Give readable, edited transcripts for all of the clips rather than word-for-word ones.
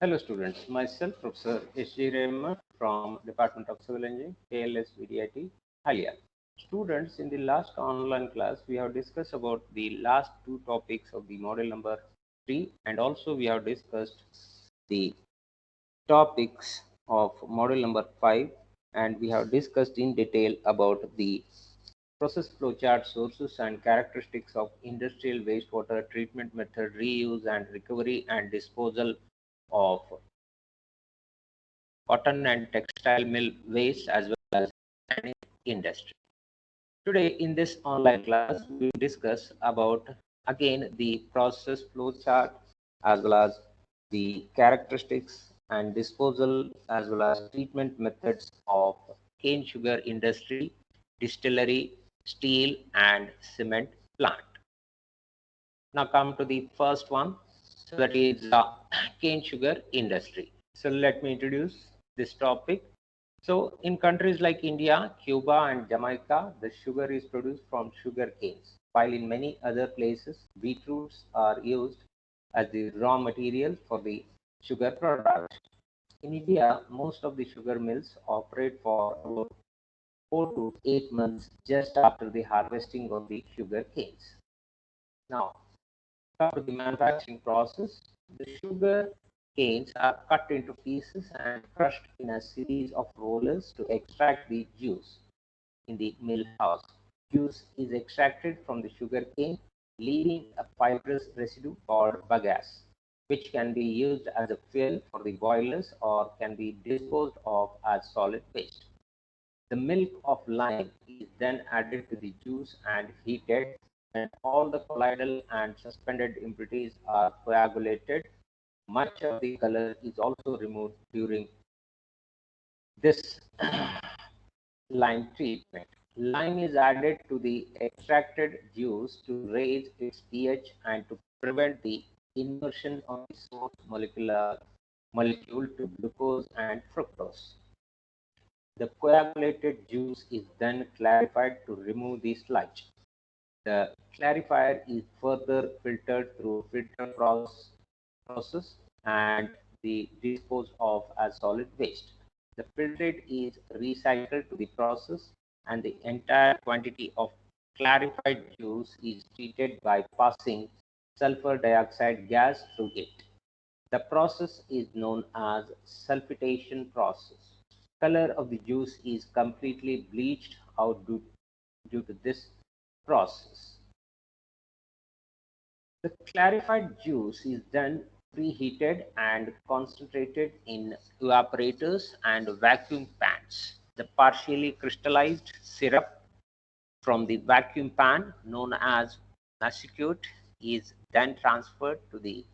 Hello students, myself Professor S.G. Rehman from Department of Civil Engineering, KLS VDIT, Halia. Students, in the last online class, we have discussed about the last two topics of the model number 3, and also we have discussed the topics of model number 5, and we have discussed in detail about the process flowchart, sources and characteristics of industrial wastewater treatment method, reuse and recovery and disposal of cotton and textile mill waste as well as industry. Today in this online class, we will discuss about again the process flow chart as well as the characteristics and disposal as well as treatment methods of cane sugar industry, distillery, steel and cement plant. Now come to the first one, so that is cane sugar industry. So let me introduce this topic. So in countries like India, Cuba and Jamaica, the sugar is produced from sugar canes, while in many other places, beetroots are used as the raw material for the sugar production. In India, most of the sugar mills operate for about 4 to 8 months just after the harvesting of the sugar canes. Now, come to the manufacturing process. The sugar canes are cut into pieces and crushed in a series of rollers to extract the juice. In the mill house, juice is extracted from the sugar cane, leaving a fibrous residue called bagasse, which can be used as a fuel for the boilers or can be disposed of as solid waste. The milk of lime is then added to the juice and heated, and all the colloidal and suspended impurities are coagulated. Much of the color is also removed during this lime treatment. Lime is added to the extracted juice to raise its pH and to prevent the inversion of the source molecule to glucose and fructose. The coagulated juice is then clarified to remove the sludge. The clarifier is further filtered through filter process and the disposed of as solid waste. The filtrate is recycled to the process and the entire quantity of clarified juice is treated by passing sulfur dioxide gas through it. The process is known as sulfitation process. Color of the juice is completely bleached out due to this process. The clarified juice is then preheated and concentrated in evaporators and vacuum pans. The partially crystallized syrup from the vacuum pan, known as massicute, is then transferred to the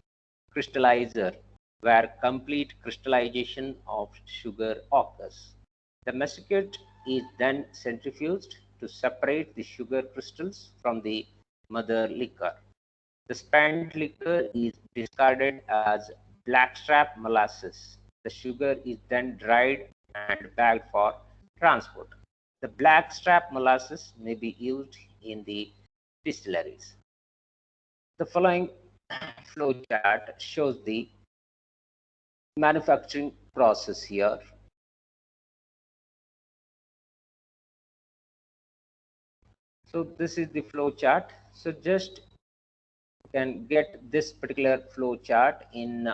crystallizer, where complete crystallization of sugar occurs. The massicute is then centrifuged to separate the sugar crystals from the mother liquor. The spent liquor is discarded as blackstrap molasses. The sugar is then dried and bagged for transport. The blackstrap molasses may be used in the distilleries. The following flow chart shows the manufacturing process here. So this is the flow chart. So just you can get this particular flow chart in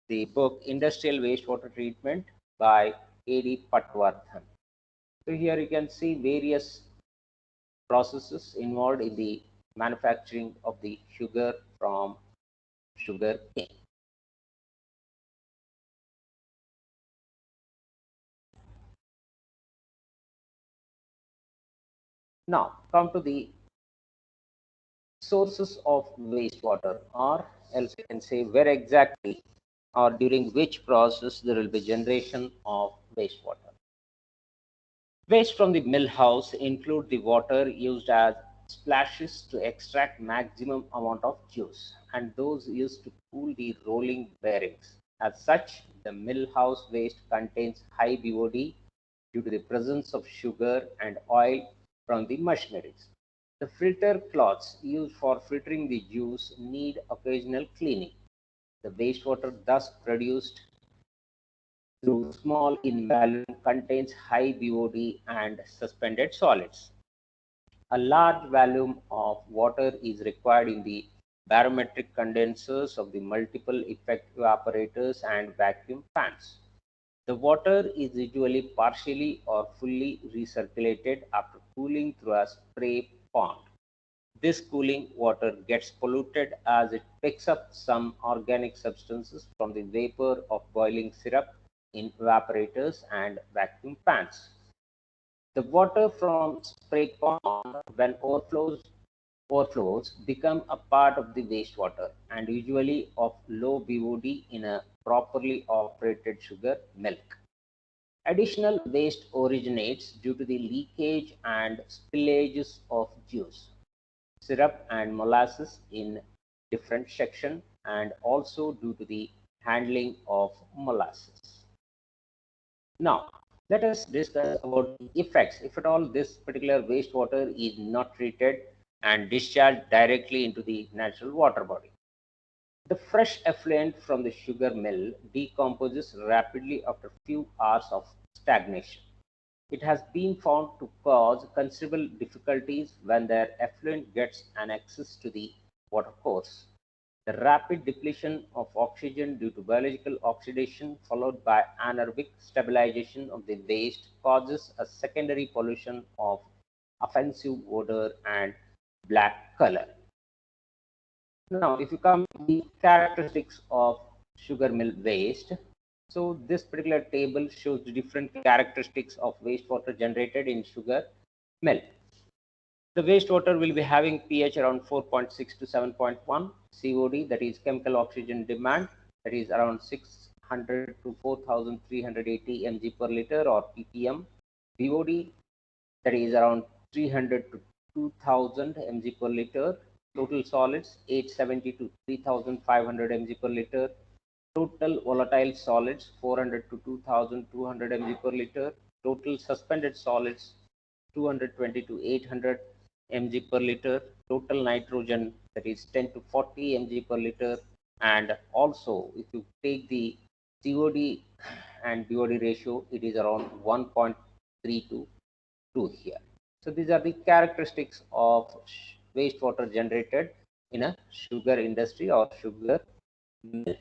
the book Industrial Wastewater Treatment by A.D. Patwardhan. So here you can see various processes involved in the manufacturing of the sugar from sugar cane. Now come to the sources of wastewater, or else you can say where exactly or during which process there will be generation of wastewater. Waste from the mill house include the water used as splashes to extract maximum amount of juice and those used to cool the rolling bearings. As such, the mill house waste contains high BOD due to the presence of sugar and oil from the machineries. The filter cloths used for filtering the juice need occasional cleaning. The wastewater thus produced through small in volume contains high BOD and suspended solids. A large volume of water is required in the barometric condensers of the multiple effect evaporators and vacuum fans. The water is usually partially or fully recirculated after cooling through a spray pond. This cooling water gets polluted as it picks up some organic substances from the vapor of boiling syrup in evaporators and vacuum fans. The water from spray pond, when overflows become a part of the wastewater and usually of low BOD in a properly operated sugar milk. Additional waste originates due to the leakage and spillages of juice, syrup and molasses in different sections, and also due to the handling of molasses. Now, let us discuss about the effects if at all this particular wastewater is not treated and discharged directly into the natural water body. The fresh effluent from the sugar mill decomposes rapidly after few hours of stagnation. It has been found to cause considerable difficulties when their effluent gets an access to the watercourse. The rapid depletion of oxygen due to biological oxidation followed by anaerobic stabilization of the waste causes a secondary pollution of offensive odor and black color. Now, if you come to the characteristics of sugar mill waste, so this particular table shows the different characteristics of wastewater generated in sugar mill. The wastewater will be having pH around 4.6 to 7.1, COD, that is chemical oxygen demand, that is around 600 to 4380 mg per liter or ppm, BOD, that is around 300 to 2000 mg per liter, total solids 870 to 3500 mg per liter, total volatile solids 400 to 2200 mg per liter, total suspended solids 220 to 800 mg per liter, total nitrogen that is 10 to 40 mg per liter, and also if you take the COD and BOD ratio, it is around 1.3 to 2 here. So these are the characteristics of wastewater generated in a sugar industry or sugar mill.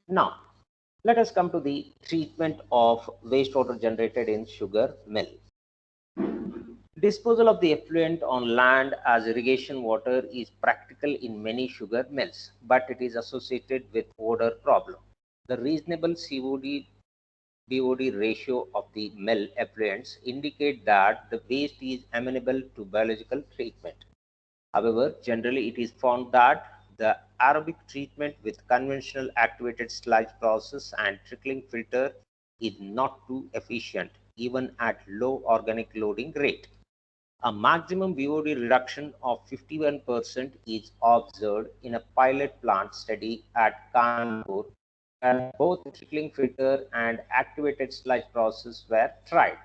Now, let us come to the treatment of wastewater generated in sugar mill. Disposal of the effluent on land as irrigation water is practical in many sugar mills, but it is associated with odor problem. The reasonable COD BOD ratio of the mill effluents indicate that the waste is amenable to biological treatment. However, generally it is found that the aerobic treatment with conventional activated sludge process and trickling filter is not too efficient, even at low organic loading rate. A maximum BOD reduction of 51% is observed in a pilot plant study at Kanpur, where both trickling filter and activated sludge process were tried.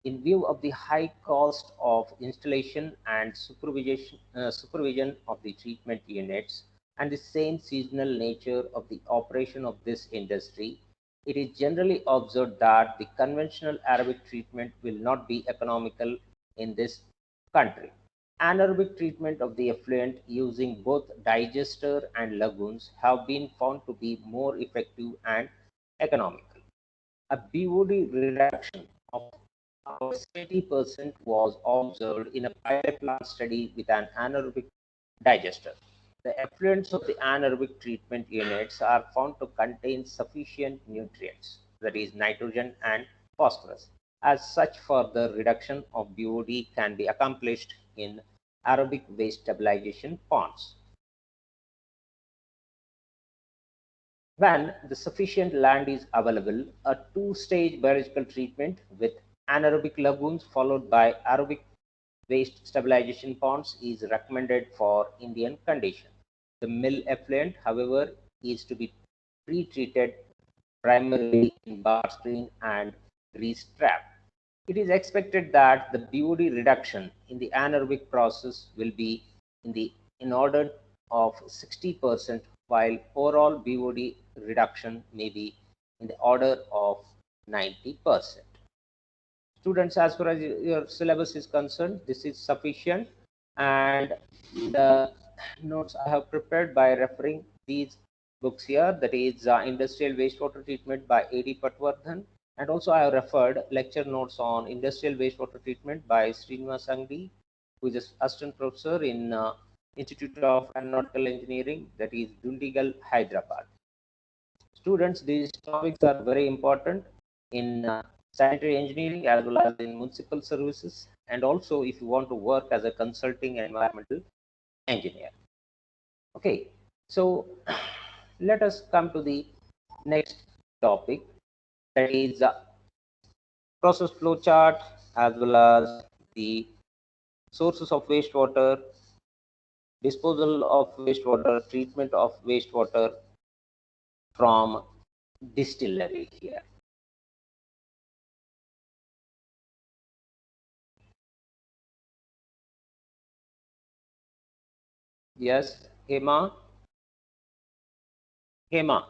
In view of the high cost of installation and supervision of the treatment units and the same seasonal nature of the operation of this industry, it is generally observed that the conventional aerobic treatment will not be economical in this country. Anaerobic treatment of the effluent using both digester and lagoons have been found to be more effective and economical. A BOD reduction of about 70% was observed in a pilot plant study with an anaerobic digester. The effluents of the anaerobic treatment units are found to contain sufficient nutrients, that is nitrogen and phosphorus. As such, further reduction of BOD can be accomplished in aerobic waste stabilization ponds. When the sufficient land is available, a two-stage biological treatment with anaerobic lagoons followed by aerobic waste stabilization ponds is recommended for Indian conditions. The mill effluent, however, is to be pre-treated primarily in bar screen and grease trap. It is expected that the BOD reduction in the anaerobic process will be in order of 60%, while overall BOD reduction may be in the order of 90%. Students, as far as your syllabus is concerned, this is sufficient, and the notes I have prepared by referring these books here, that is Industrial Wastewater Treatment by A.D. Patwardhan, and also I have referred lecture notes on Industrial Wastewater Treatment by Srinivas Angdi, who is an assistant professor in Institute of Aeronautical Engineering, that is Dundigal, Hyderabad. Students, these topics are very important in sanitary engineering as well as in municipal services, and also if you want to work as a consulting environmental engineer. Okay, so let us come to the next topic, that is process flow chart as well as the sources of wastewater, disposal of wastewater, treatment of wastewater from distillery here. Yes, Hema. Hema.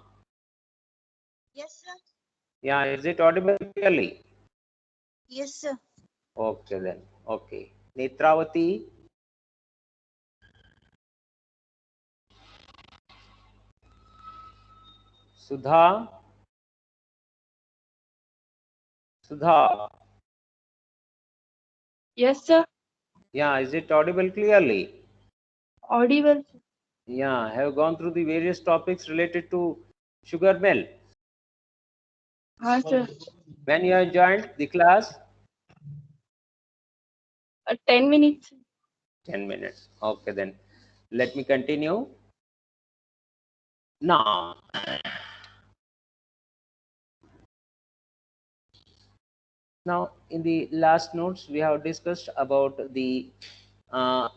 Yes, sir. Yeah, is it audible clearly? Yes, sir. Okay then. Okay. Netravati. Sudha. Sudha. Yes, sir. Yeah, is it audible clearly? Audible. Yeah, I have gone through the various topics related to sugar mill. Sir. When you have joined the class? 10 minutes. 10 minutes. Okay, then let me continue. Now, in the last notes, we have discussed about the uh,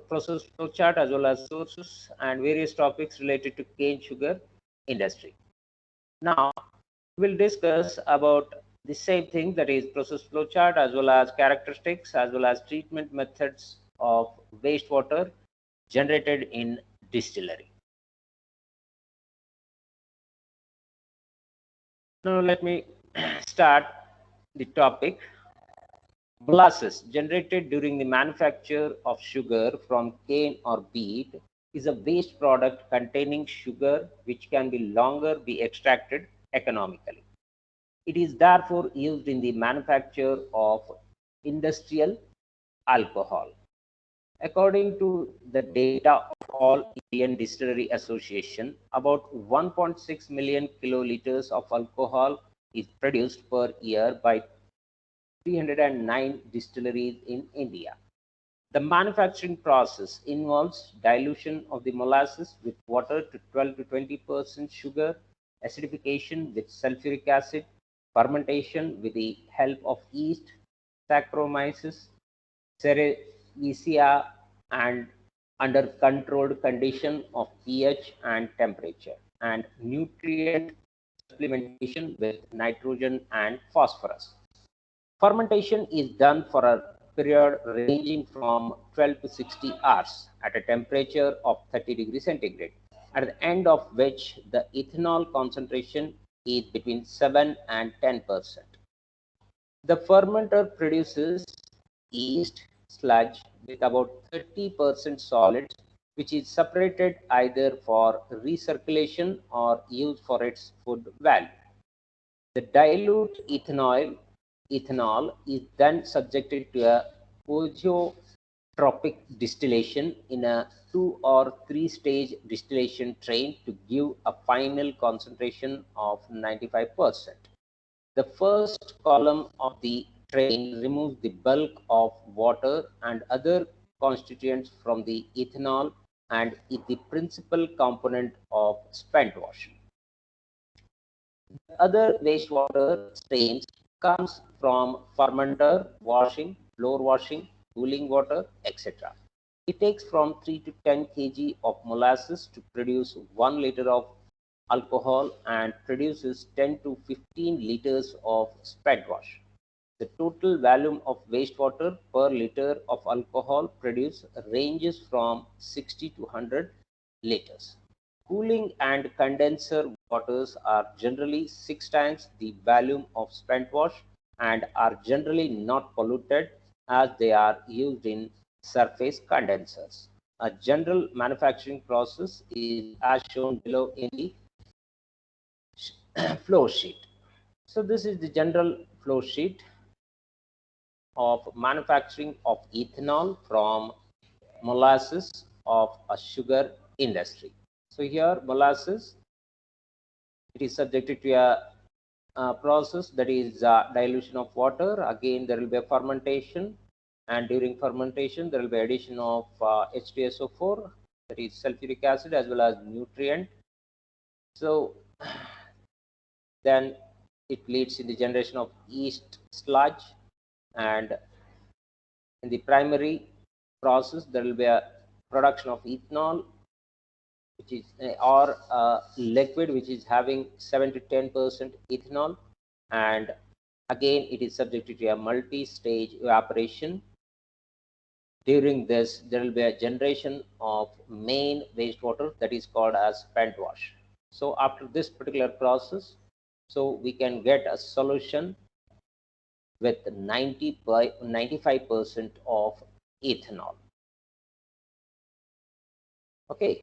process flow chart as well as sources and various topics related to cane sugar industry. Now, we'll discuss about the same thing, that is process flow chart as well as characteristics as well as treatment methods of wastewater generated in distillery. Now let me start the topic. Molasses generated during the manufacture of sugar from cane or beet is a waste product containing sugar which can be longer be extracted economically. It is therefore used in the manufacture of industrial alcohol. According to the data of All Indian Distillery Association, about 1.6 million kiloliters of alcohol is produced per year by 309 distilleries in India. The manufacturing process involves dilution of the molasses with water to 12 to 20% sugar, acidification with sulfuric acid, fermentation with the help of yeast, Saccharomyces cerevisiae, and under controlled condition of pH and temperature, and nutrient supplementation with nitrogen and phosphorus. Fermentation is done for a period ranging from 12 to 60 hours at a temperature of 30 degrees centigrade, at the end of which the ethanol concentration is between 7 and 10%. The fermenter produces yeast sludge with about 30% solids, which is separated either for recirculation or used for its food value. The dilute ethanol is then subjected to a piezotropic distillation in a 2 or 3 stage distillation train to give a final concentration of 95%. The first column of the train removes the bulk of water and other constituents from the ethanol and is the principal component of spent washing. Other wastewater streams comes from fermenter, washing, floor washing, cooling water, etc. It takes from 3 to 10 kg of molasses to produce 1 liter of alcohol and produces 10 to 15 liters of spent wash. The total volume of wastewater per liter of alcohol produced ranges from 60 to 100 liters. Cooling and condenser waters are generally 6 times the volume of spent wash and are generally not polluted as they are used in surface condensers. A general manufacturing process is as shown below in the flow sheet. So this is the general flow sheet of manufacturing of ethanol from molasses of a sugar industry. So here molasses, it is subjected to a process that is dilution of water. Again, there will be a fermentation, and during fermentation there will be addition of H2SO4, that is sulfuric acid, as well as nutrient. So then it leads in the generation of yeast sludge, and in the primary process there will be a production of ethanol, which is or liquid which is having 7 to 10% ethanol, and again it is subjected to a multi-stage evaporation. During this there will be a generation of main wastewater that is called as spent wash. So after this particular process, so we can get a solution with 90 by 95% of ethanol. Okay,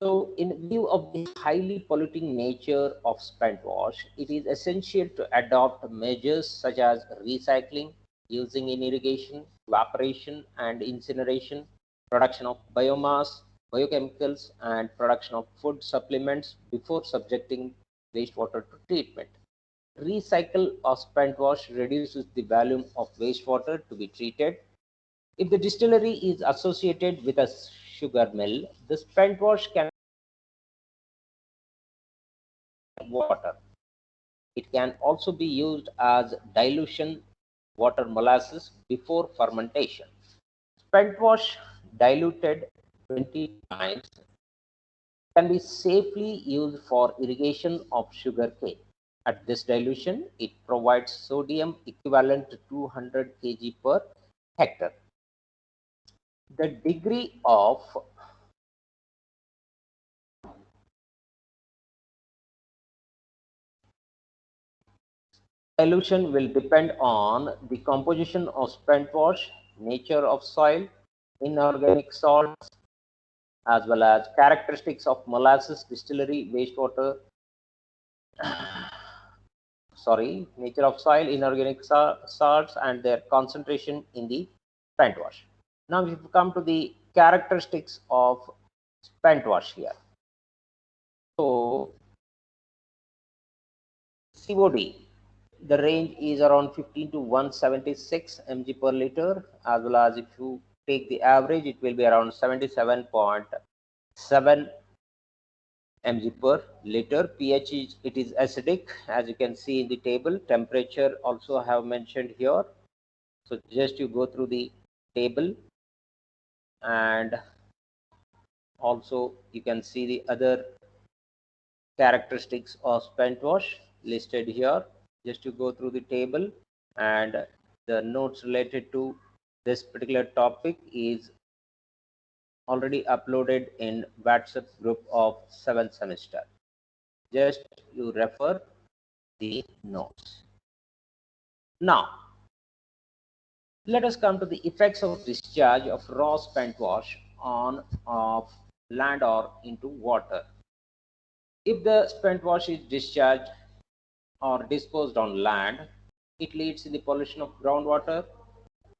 so in view of the highly polluting nature of spent wash, it is essential to adopt measures such as recycling, using in irrigation, evaporation and incineration, production of biomass, biochemicals, and production of food supplements before subjecting wastewater to treatment. Recycle of spent wash reduces the volume of wastewater to be treated. If the distillery is associated with a sugar mill, the spent wash can water. It can also be used as dilution water molasses before fermentation. Spent wash diluted 20 times can be safely used for irrigation of sugarcane. At this dilution, it provides sodium equivalent to 200 kg per hectare. The degree of dilution will depend on the composition of spent wash, nature of soil, inorganic salts, as well as characteristics of molasses distillery wastewater, nature of soil, inorganic salts, and their concentration in the spent wash. Now, if you come to the characteristics of spent wash here. So, COD, the range is around 15 to 176 mg per liter, as well as if you take the average, it will be around 77.7 mg per liter. pH is, it is acidic, as you can see in the table. Temperature also I have mentioned here. So just you go through the table, and also you can see the other characteristics of spent wash listed here. Just to go through the table, and the notes related to this particular topic is already uploaded in WhatsApp group of 7th semester. Just you refer the notes. Now, let us come to the effects of discharge of raw spent wash on of land or into water. If the spent wash is discharged or disposed on land, it leads in the pollution of groundwater,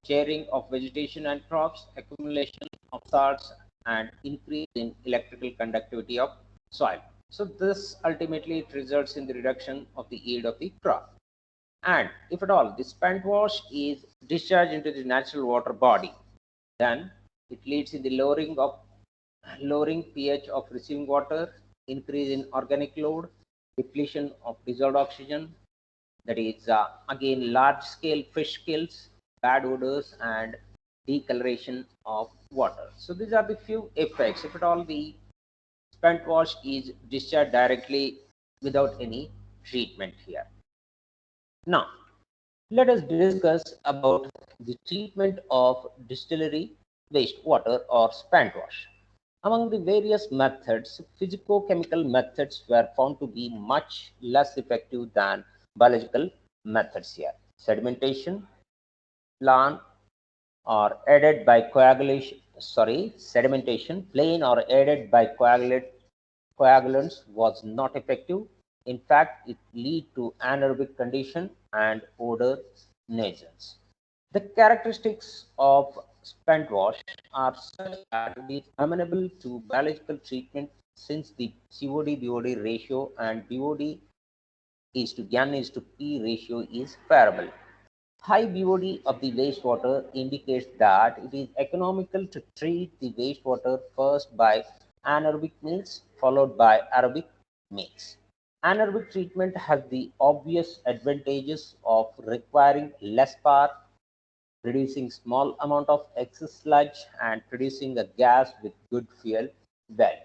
tearing of vegetation and crops, accumulation of salts, and increase in electrical conductivity of soil. So this ultimately results in the reduction of the yield of the crop. And if at all the spent wash is discharged into the natural water body, then it leads in the lowering pH of receiving water, increase in organic load, depletion of dissolved oxygen, that is again large scale fish kills, bad odors, and decoloration of water. So these are the few effects if at all the spent wash is discharged directly without any treatment here. Now let us discuss about the treatment of distillery wastewater or spent wash. Among the various methods, physicochemical methods were found to be much less effective than biological methods here. Sedimentation, plan or aided by coagulation, sedimentation, plain or aided by coagulants was not effective. In fact, it lead to anaerobic condition and odor nuisance. The characteristics of spent wash are such that it is amenable to biological treatment since the COD-BOD ratio and BOD is to N is to P ratio is favorable. High BOD of the wastewater indicates that it is economical to treat the wastewater first by anaerobic means followed by aerobic means. Anaerobic treatment has the obvious advantages of requiring less power, producing small amount of excess sludge and producing a gas with good fuel well.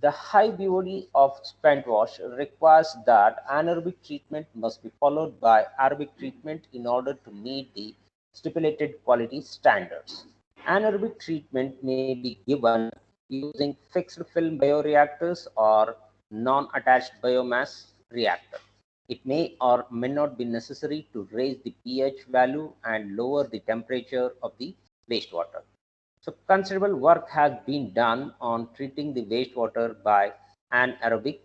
The high BOD of spent wash requires that anaerobic treatment must be followed by aerobic treatment in order to meet the stipulated quality standards. Anaerobic treatment may be given using fixed film bioreactors or non-attached biomass reactor. It may or may not be necessary to raise the pH value and lower the temperature of the wastewater. So considerable work has been done on treating the wastewater by anaerobic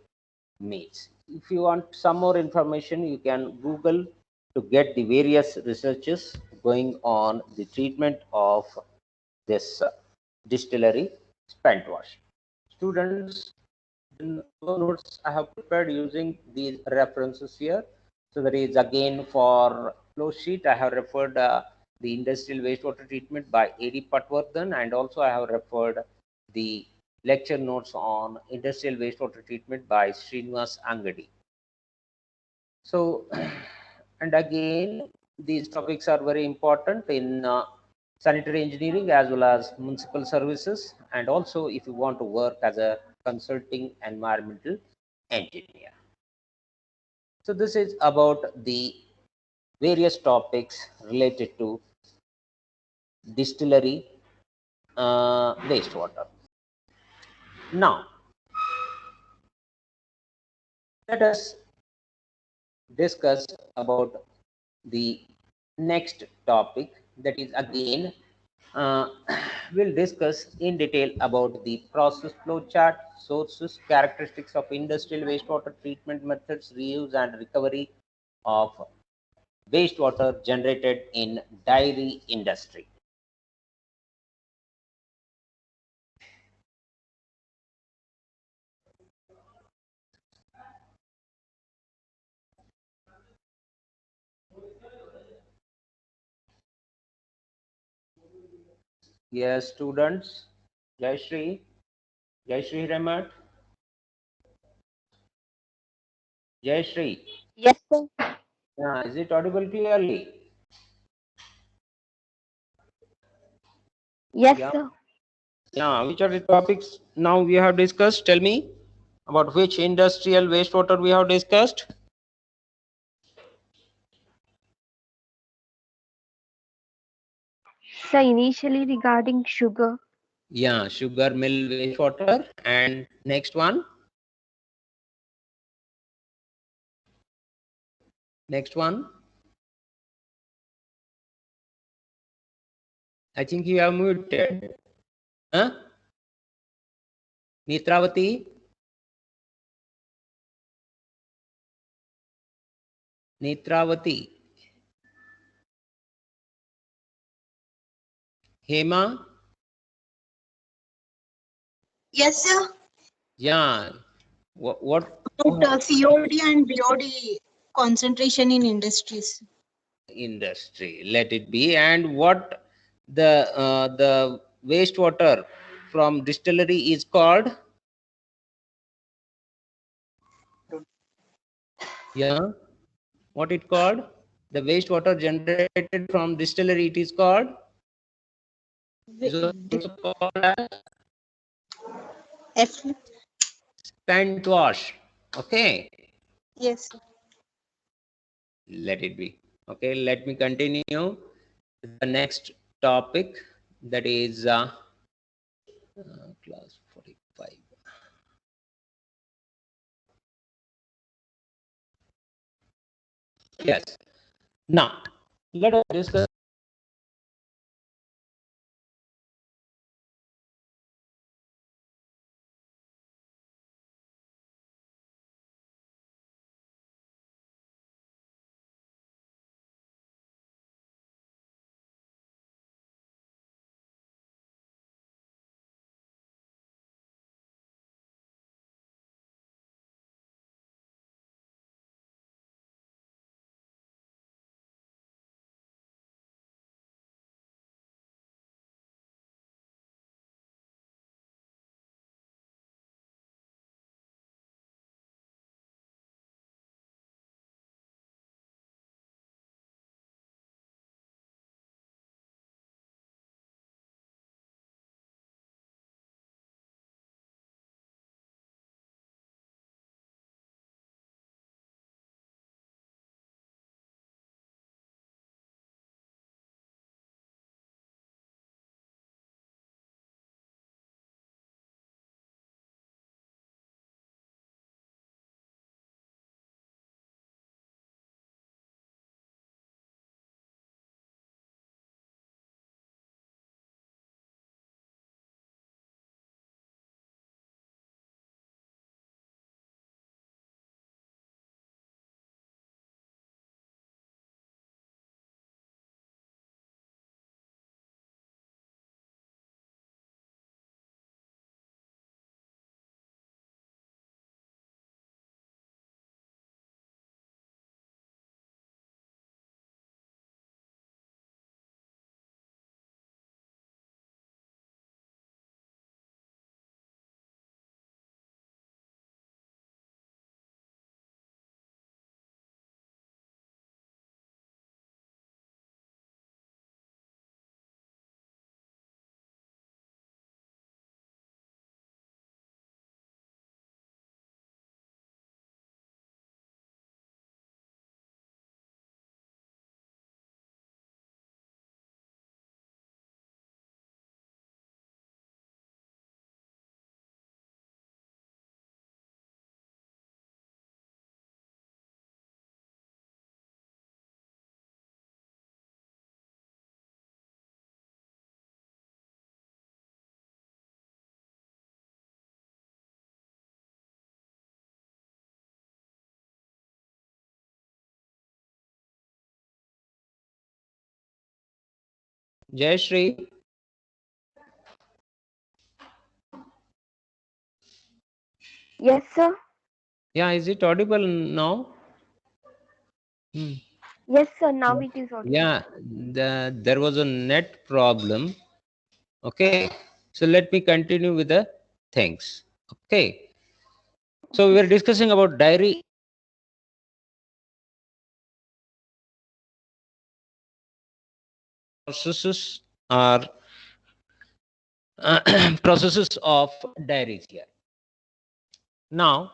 means. If you want some more information, you can Google to get the various researches going on the treatment of this distillery spent wash. Students, the notes I have prepared using these references here. So that is again for flow sheet. I have referred the industrial wastewater treatment by A.D. Patwardhan, and also I have referred the lecture notes on industrial wastewater treatment by Srinivas Angadi. So, and again, these topics are very important in sanitary engineering as well as municipal services, and also if you want to work as a consulting environmental engineer. So this is about the various topics related to distillery wastewater. Now, let us discuss about the next topic, that is again uh, we'll discuss in detail about the process flow chart, sources, characteristics of industrial wastewater treatment methods, reuse and recovery of wastewater generated in dairy industry. Yes, students. Jai Shri. Jai Shri Ramat. Jai Shri. Yes, sir. Yeah, is it audible clearly? Yes, Yeah. sir. Yeah. Which are the topics now we have discussed? Tell me about which industrial wastewater we have discussed. So initially regarding sugar, Yeah, sugar mill wastewater. And next one. Next one. I think you have muted. Huh? Nitravati. Nitravati. Hema. Yes, sir. Yeah. What About COD and BOD concentration in industries. industry? Let it be. And what the wastewater from distillery is called? Yeah. What it called? The wastewater generated from distillery. It is called. Is also called as F. spent wash. Okay. Yes. Let it be. Okay. Let me continue the next topic, that is class 45. Yes. Now, let us discuss Jayashree. Yes, sir. Yeah, is it audible now? Yes, sir. Now it is audible. Yeah, there was a net problem. Okay, so let me continue with the things. Okay, so we were discussing about diary processes or processes of diaries here. Now,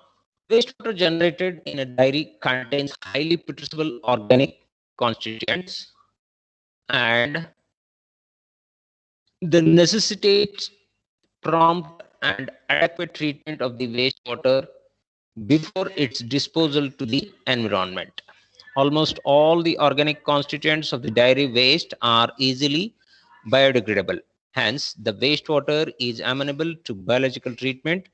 wastewater generated in a dairy contains highly putrescible organic constituents and the necessitates prompt and adequate treatment of the wastewater before its disposal to the environment. Almost all the organic constituents of the dairy waste are easily biodegradable. Hence, the wastewater is amenable to biological treatment,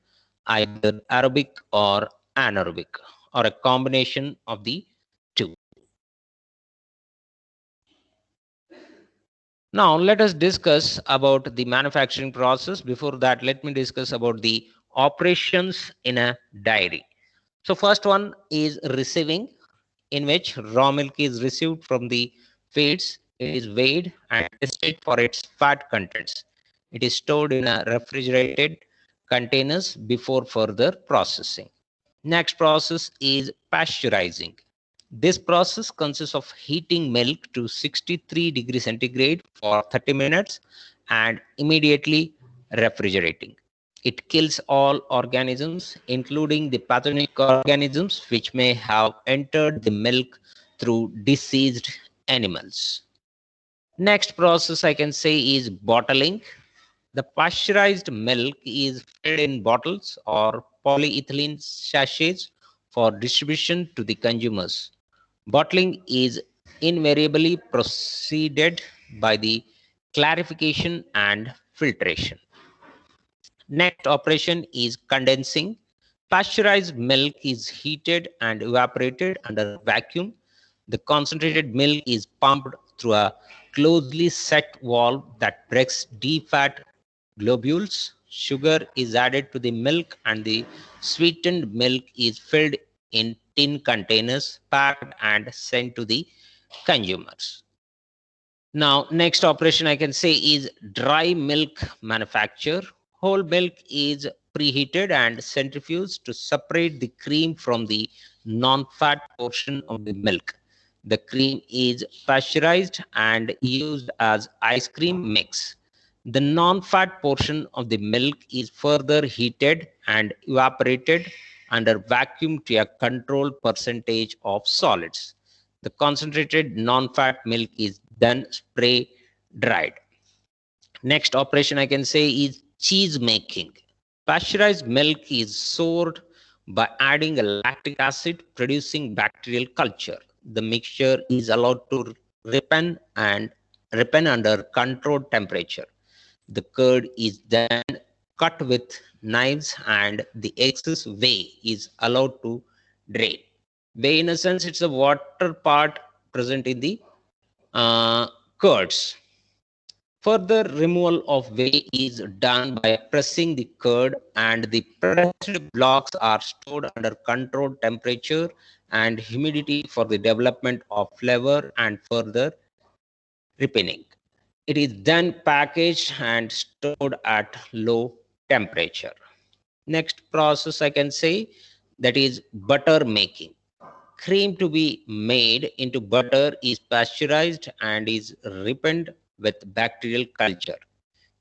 either aerobic or anaerobic, or a combination of the two. Now, let us discuss about the manufacturing process. Before that, let me discuss about the operations in a dairy. So, first one is receiving, in which raw milk is received from the feeds. It is weighed and tested for its fat contents. It is stored in a refrigerated containers before further processing. Next process is pasteurizing. This process consists of heating milk to 63 degrees centigrade for 30 minutes and immediately refrigerating. It kills all organisms, including the pathogenic organisms which may have entered the milk through diseased animals. Next process I can say is bottling. The pasteurized milk is filled in bottles or polyethylene sachets for distribution to the consumers. Bottling is invariably preceded by the clarification and filtration. Next operation is condensing. Pasteurized milk is heated and evaporated under vacuum. The concentrated milk is pumped through a closely set valve that breaks defat globules. Sugar is added to the milk and the sweetened milk is filled in tin containers, packed and sent to the consumers. Now, next operation I can say is dry milk manufacture. Whole milk is preheated and centrifuged to separate the cream from the non-fat portion of the milk. The cream is pasteurized and used as ice cream mix. The non-fat portion of the milk is further heated and evaporated under vacuum to a controlled percentage of solids. The concentrated non-fat milk is then spray dried. Next operation I can say is cheese making. Pasteurized milk is stored by adding a lactic acid, producing bacterial culture. The mixture is allowed to ripen under controlled temperature. The curd is then cut with knives and the excess whey is allowed to drain. Whey, in a sense, it's a water part present in the curds. Further removal of whey is done by pressing the curd, and the pressed blocks are stored under controlled temperature and humidity for the development of flavor and further ripening. It is then packaged and stored at low temperature. Next process I can say, that is butter making. Cream to be made into butter is pasteurized and is ripened with bacterial culture.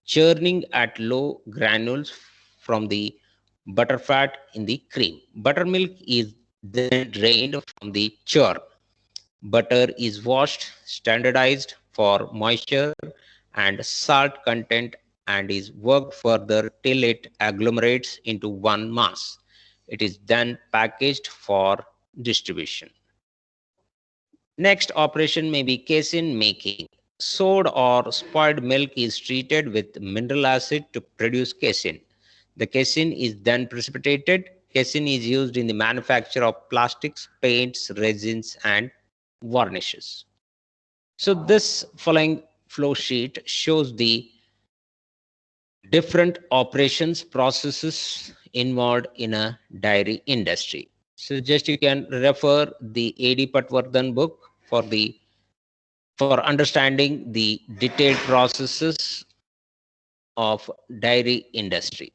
Churning at low granules from the butterfat in the cream. Buttermilk is then drained from the churn. Butter is washed, standardized for moisture and salt content, and is worked further till it agglomerates into one mass. It is then packaged for distribution. Next operation may be casein making. Sold or spoiled milk is treated with mineral acid to produce casein. The casein is then precipitated. Casein is used in the manufacture of plastics, paints, resins, and varnishes. So this following flow sheet shows the different operations processes involved in a dairy industry. So just you can refer the A.D. Patwardhan book for understanding the detailed processes of dairy industry.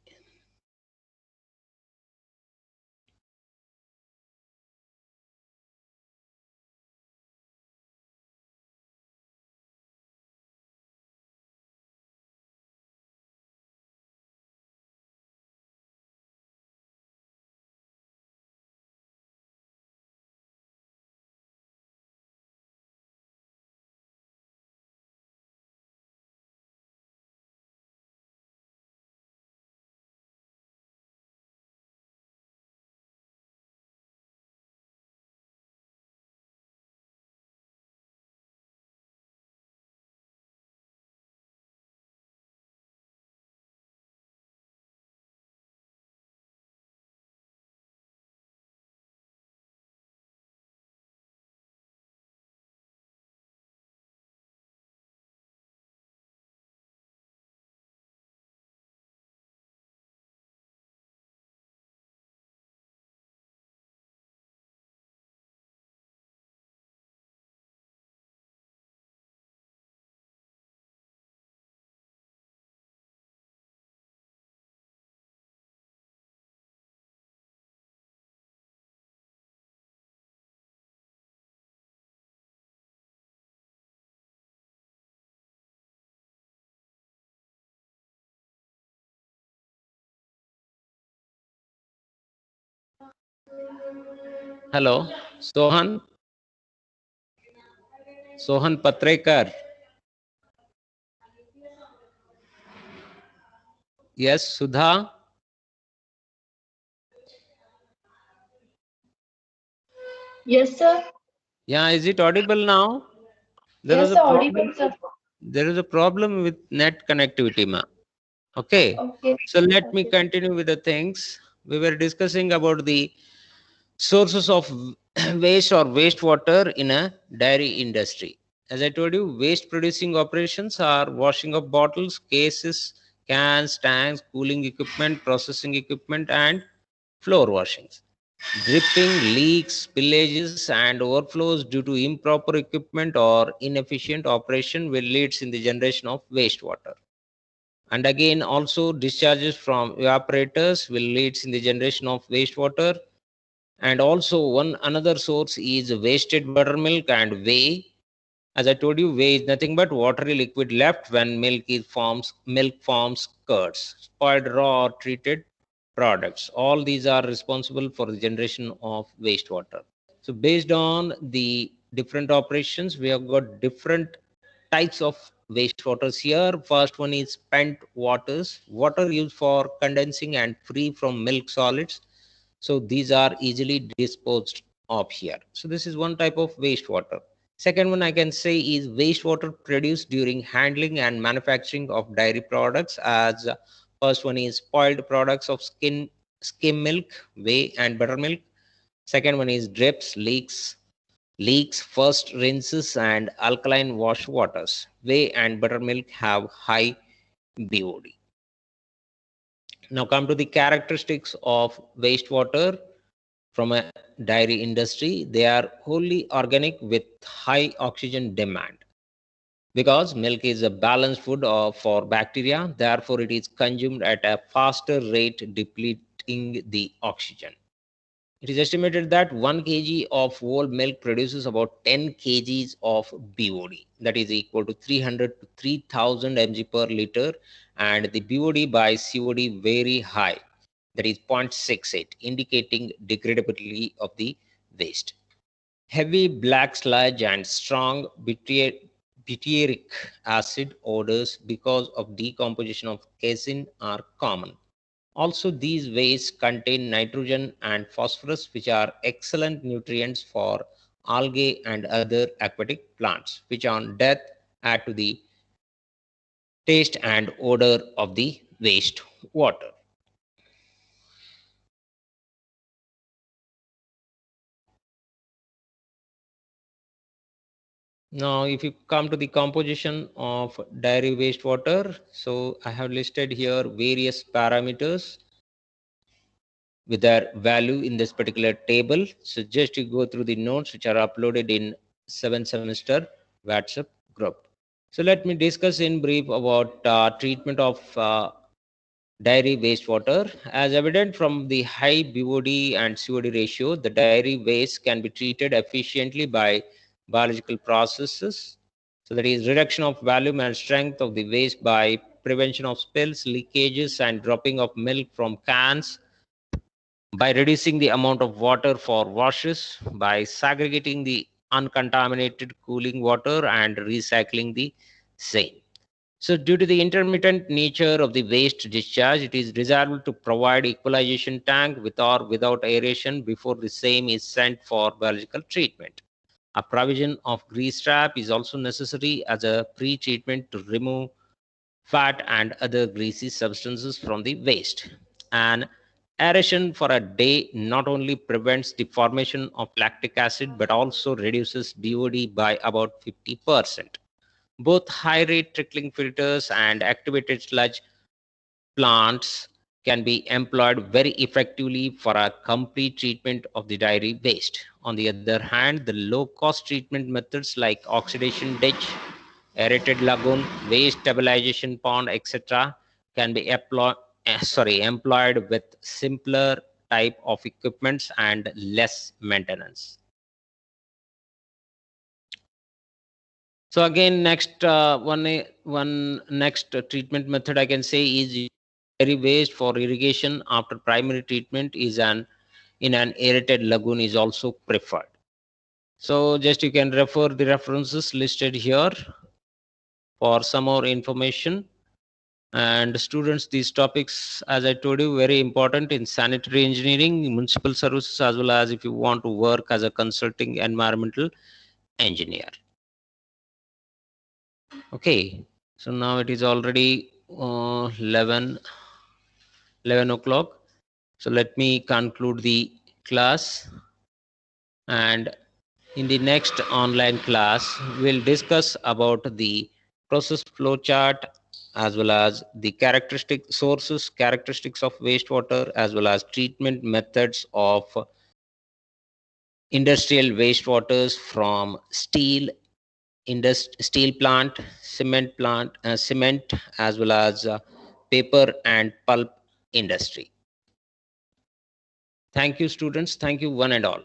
Hello, Sohan Patrekar. Yes, Sudha. Yes, sir. Yeah, is it audible now? There Yes, was a sir. Audible, problem. sir. There is a problem with net connectivity, ma. Okay. Okay. So let me Okay. continue with the things. We were discussing about the sources of waste or wastewater in a dairy industry. As I told you, waste producing operations are washing of bottles, cases, cans, tanks, cooling equipment, processing equipment, and floor washings. Dripping, leaks, spillages, and overflows due to improper equipment or inefficient operation will leads in the generation of wastewater. And again, also discharges from evaporators will leads in the generation of wastewater. And also one another source is wasted buttermilk and whey. As I told you, whey is nothing but watery liquid left when milk forms curds, spoiled raw or treated products. All these are responsible for the generation of wastewater. So based on the different operations, we have got different types of wastewaters here. First one is spent waters, water used for condensing and free from milk solids. So these are easily disposed of here. So this is one type of wastewater. Second one I can say is wastewater produced during handling and manufacturing of dairy products. As first one is spoiled products of skim milk, whey, and buttermilk. Second one is drips, leaks, first rinses, and alkaline wash waters. Whey and buttermilk have high BOD. Now come to the characteristics of wastewater from a dairy industry. They are wholly organic with high oxygen demand. Because milk is a balanced food for bacteria, therefore it is consumed at a faster rate, depleting the oxygen. It is estimated that 1 kg of whole milk produces about 10 kgs of BOD, that is equal to 300 to 3000 mg per liter, and the BOD by COD very high, that is 0.68, indicating degradability of the waste. Heavy black sludge and strong butyric acid odors because of decomposition of casein are common. Also, these wastes contain nitrogen and phosphorus, which are excellent nutrients for algae and other aquatic plants, which on death add to the taste and odor of the waste water. Now, if you come to the composition of dairy wastewater, so I have listed here various parameters with their value in this particular table. So just you go through the notes which are uploaded in 7th semester WhatsApp group. So let me discuss in brief about treatment of dairy wastewater. As evident from the high BOD and COD ratio, the dairy waste can be treated efficiently by biological processes. So that is reduction of volume and strength of the waste by prevention of spills, leakages, and dropping of milk from cans, by reducing the amount of water for washes, by segregating the uncontaminated cooling water and recycling the same. So due to the intermittent nature of the waste discharge, it is desirable to provide equalization tank with or without aeration before the same is sent for biological treatment. A provision of grease trap is also necessary as a pre-treatment to remove fat and other greasy substances from the waste. And aeration for a day not only prevents the formation of lactic acid but also reduces BOD by about 50%. Both high rate trickling filters and activated sludge plants can be employed very effectively for a complete treatment of the dairy waste. On the other hand, the low cost treatment methods like oxidation ditch, aerated lagoon, waste stabilization pond, etc., can be employed with simpler type of equipments and less maintenance. So again, one next treatment method I can say is dairy waste for irrigation after primary treatment is in an aerated lagoon is also preferred. So just you can refer the references listed here for some more information. And students, these topics, as I told you, very important in sanitary engineering, municipal services, as well as if you want to work as a consulting environmental engineer. Okay, so now it is already 11 o'clock. So let me conclude the class, and in the next online class we'll discuss about the process flow chart, as well as the characteristics of wastewater, as well as treatment methods of industrial wastewaters from steel plant, cement, as well as paper and pulp industry. Thank you, students. Thank you, one and all.